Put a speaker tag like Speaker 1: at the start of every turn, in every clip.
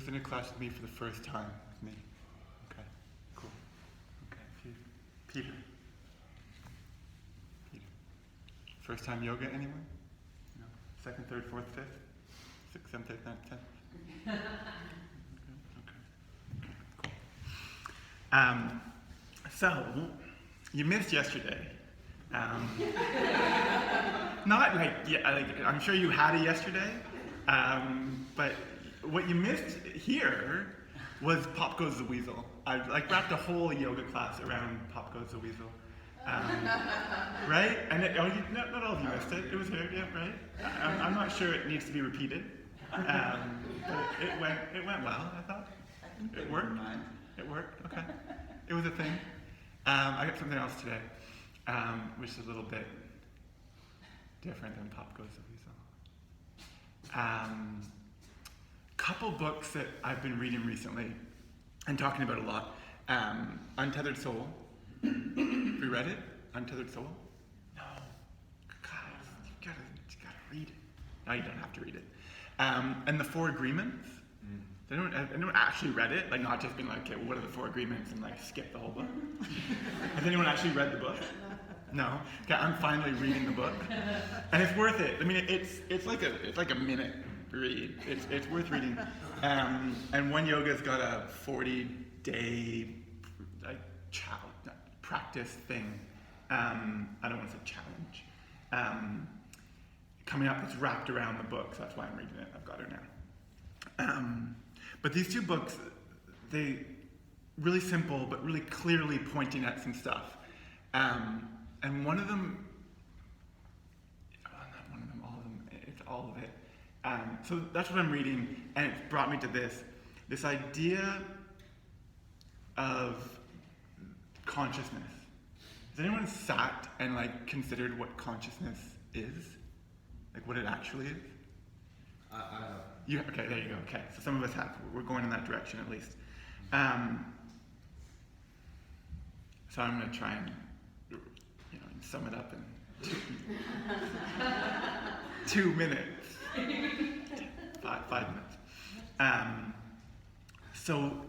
Speaker 1: Who's in a class with me for the first time with me? Okay, cool. Okay, Peter. First time yoga, anyone? No? Second, third, fourth, fifth? Sixth, seventh, eighth, ninth, tenth? Okay, cool. So, you missed yesterday. Not like, I'm sure you had it yesterday, but what you missed here was Pop Goes the Weasel. I wrapped a whole yoga class around Pop Goes the Weasel. Right? And not all of you missed it. It was here, yeah, right? I'm not sure it needs to be repeated. But it went well, I thought. It worked. It worked, okay. It was a thing. I got something else today, which is a little bit different than Pop Goes the Weasel. Couple books that I've been reading recently and talking about a lot. Untethered Soul. Have you read it? Untethered Soul? No. Guys, you gotta read it. No, you don't have to read it. And The Four Agreements. Has anyone actually read it? Like, not just been like, okay, well, what are the Four Agreements, and skip the whole book? Has anyone actually read the book? No? Okay, I'm finally reading the book. And it's worth it. I mean, it's like a minute read. It's worth reading. And One Yoga's got a 40-day practice thing. I don't want to say challenge. Coming up, it's wrapped around the book, so that's why I'm reading it. I've got it now. But these two books, they really simple, but really clearly pointing at some stuff. And one of them, not one of them, all of them, it's all of it. So that's what I'm reading, and it's brought me to this idea of consciousness. Has anyone sat and considered what consciousness is? What it actually is? Okay, there you go. Okay, so some of us have. We're going in that direction at least. So I'm going to try and sum it up in 2 minutes. 5 minutes. So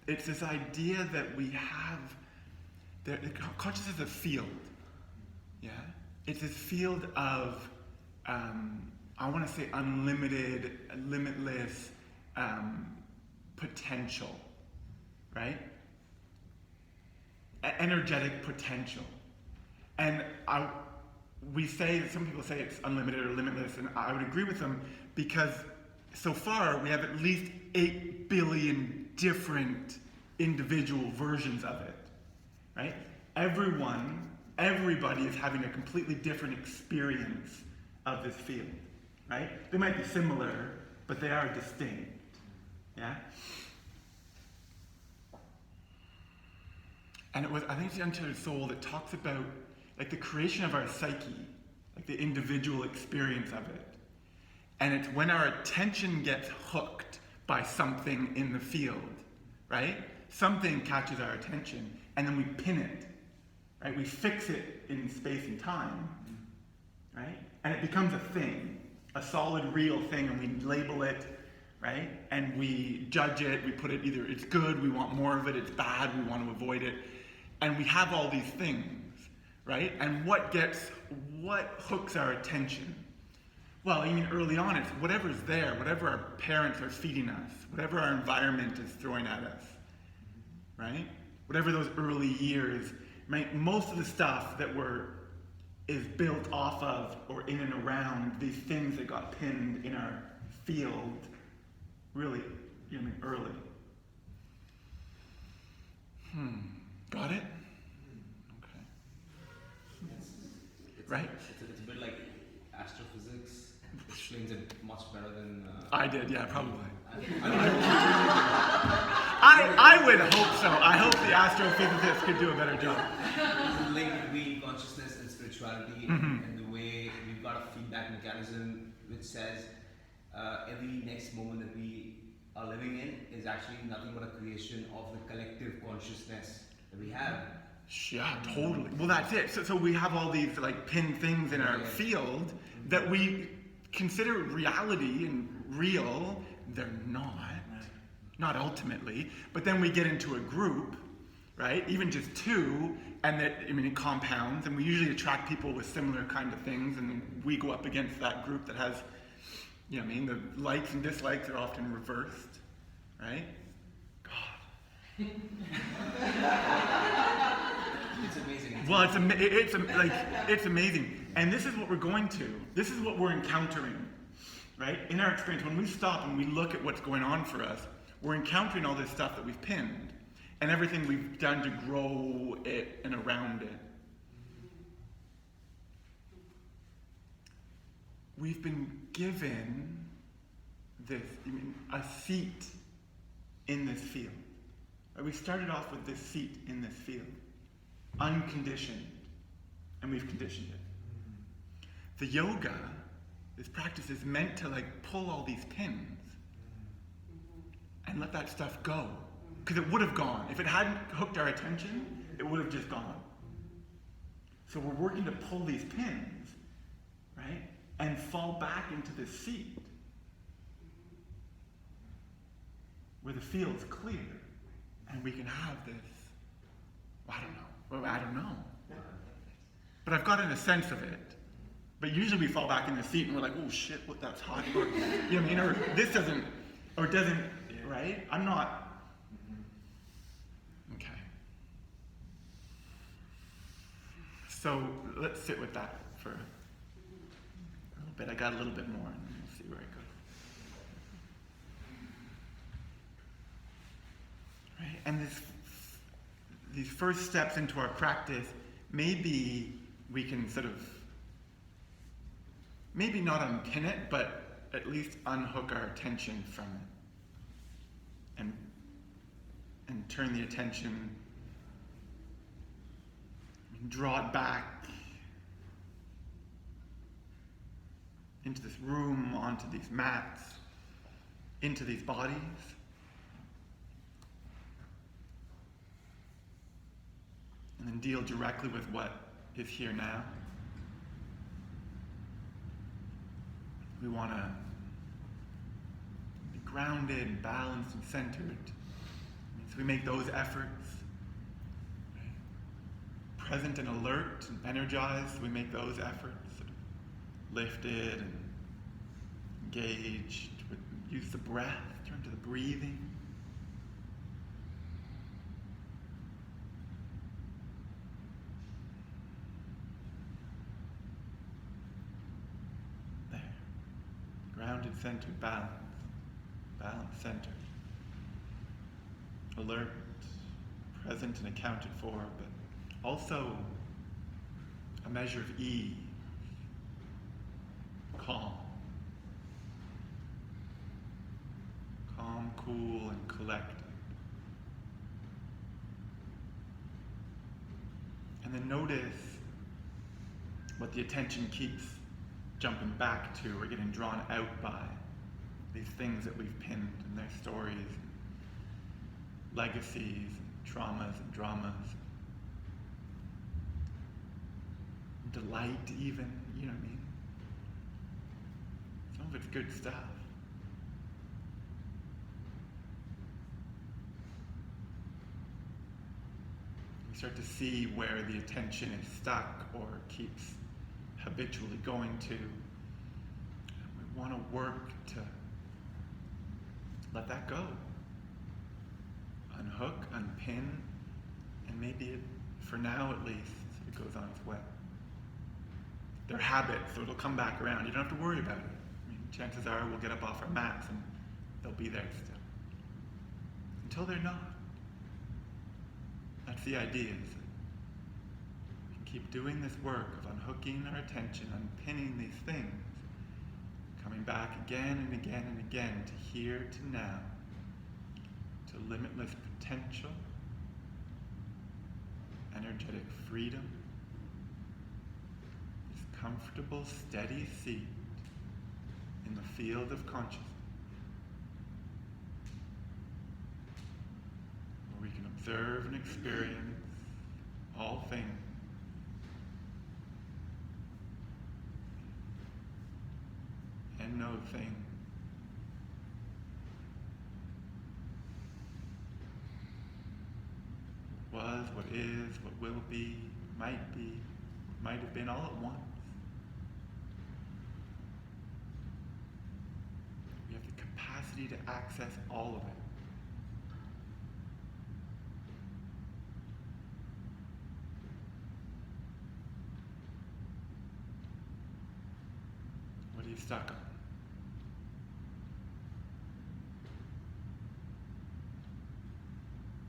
Speaker 1: it's this idea that we have, that consciousness is a field. Yeah? It's this field of, I want to say unlimited, limitless potential, right? Energetic potential. And some people say it's unlimited or limitless, and I would agree with them because so far we have at least 8 billion different individual versions of it, right? Everybody is having a completely different experience of this field, right? They might be similar, but they are distinct, yeah? And I think it's the Untethered Soul that talks about the creation of our psyche, the individual experience of it. And it's when our attention gets hooked by something in the field, right? Something catches our attention, and then we pin it, right? We fix it in space and time, right? And it becomes a thing, a solid, real thing, and we label it, right? And we judge it, we put it either it's good, we want more of it, it's bad, we want to avoid it. And we have all these things, right? And what hooks our attention? Well, early on, it's whatever's there, whatever our parents are feeding us, whatever our environment is throwing at us, right? Whatever those early years, right? Most of the stuff that is built off of or in and around these things that got pinned in our field, really, early. Got it? Okay.
Speaker 2: Right? It's a bit like astrophysics. Explains it much better than...
Speaker 1: I did, yeah, probably. I would hope so. I hope the astrophysicists could do a better job.
Speaker 2: It's a link between consciousness and spirituality, and the way we've got a feedback mechanism which says every next moment that we are living in is actually nothing but a creation of the collective consciousness that we have.
Speaker 1: Yeah, totally. Well, that's it. So we have all these pinned things in our field that we consider reality and real. They're not. not ultimately, but then we get into a group, right? Even just two, and that, I mean, it compounds, and we usually attract people with similar kind of things, and we go up against that group that has, you know what I mean, the likes and dislikes are often reversed, right? God.
Speaker 2: It's amazing.
Speaker 1: Well, it's amazing, and this is what we're going to. This is what we're encountering, right? In our experience, when we stop and we look at what's going on for us, we're encountering all this stuff that we've pinned, and everything we've done to grow it and around it. We've been given this, a seat in this field. Right? We started off with this seat in this field, unconditioned, and we've conditioned it. The yoga, this practice is meant to pull all these pins and let that stuff go. Because it would have gone. If it hadn't hooked our attention, it would have just gone. So we're working to pull these pins, right? And fall back into this seat where the field's clear and we can have this, I don't know. But I've gotten a sense of it. But usually we fall back in the seat and we're like, oh shit, what, that's hot. Or, you know what I mean? Or this doesn't, right? I'm not. Okay. So let's sit with that for a little bit. I got a little bit more and we'll see where it goes. Right? And these first steps into our practice, maybe we can sort of, maybe not unpin it, but at least unhook our attention from it. And turn the attention, draw it back into this room, onto these mats, into these bodies. And then deal directly with what is here now. We want to be grounded and balanced and centered. So we make those efforts. Right? Present and alert and energized, we make those efforts. Sort of lifted and engaged. Use the breath, turn to the breathing. There. Grounded, centered, balanced. Balanced, centered. Alert, present and accounted for, but also a measure of ease, calm. Calm, cool, and collected. And then notice what the attention keeps jumping back to or getting drawn out by. These things that we've pinned and their stories, legacies, and traumas and dramas. Delight even, you know what I mean? Some of it's good stuff. We start to see where the attention is stuck or keeps habitually going to. We want to work to let that go. Unhook, unpin, and maybe it, for now at least, it goes on its way. They're habits, so it'll come back around. You don't have to worry about it. I mean, chances are we'll get up off our mats and they'll be there still. Until they're not. That's the idea, is that we can keep doing this work of unhooking our attention, unpinning these things, coming back again and again and again to here, to now, to limitless potential, energetic freedom, this comfortable, steady seat in the field of consciousness, where we can observe and experience all things and no thing. was, what is, what will be, might have been all at once. We have the capacity to access all of it. What are you stuck on?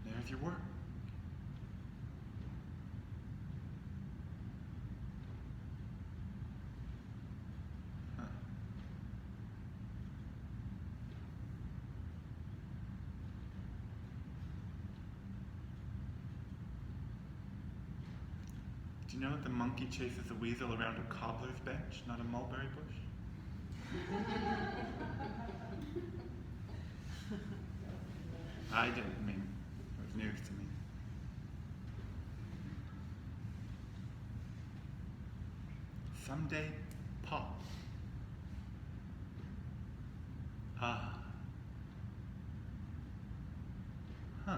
Speaker 1: There's your work. Huh. Do you know that the monkey chases a weasel around a cobbler's bench, not a mulberry bush? I didn't. I mean, it was news to me. Someday, pop. Ah. Huh.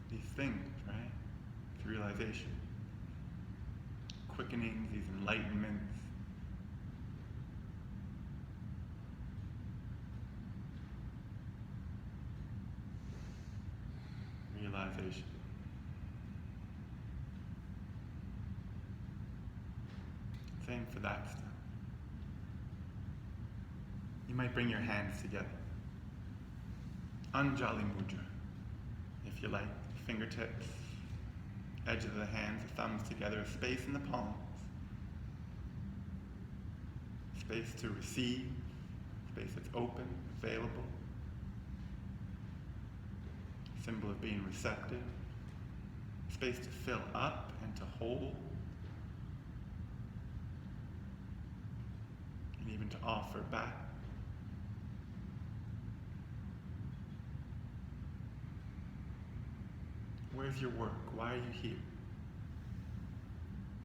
Speaker 1: These things, right? This realization. Quickenings, these enlightenments. Realization. Same for that stuff. You might bring your hands together. Anjali Mudra, if you like. Fingertips, edges of the hands, the thumbs together, space in the palms. Space to receive, space that's open, available. Symbol of being receptive. Space to fill up and to hold. And even to offer back. Where's your work? Why are you here?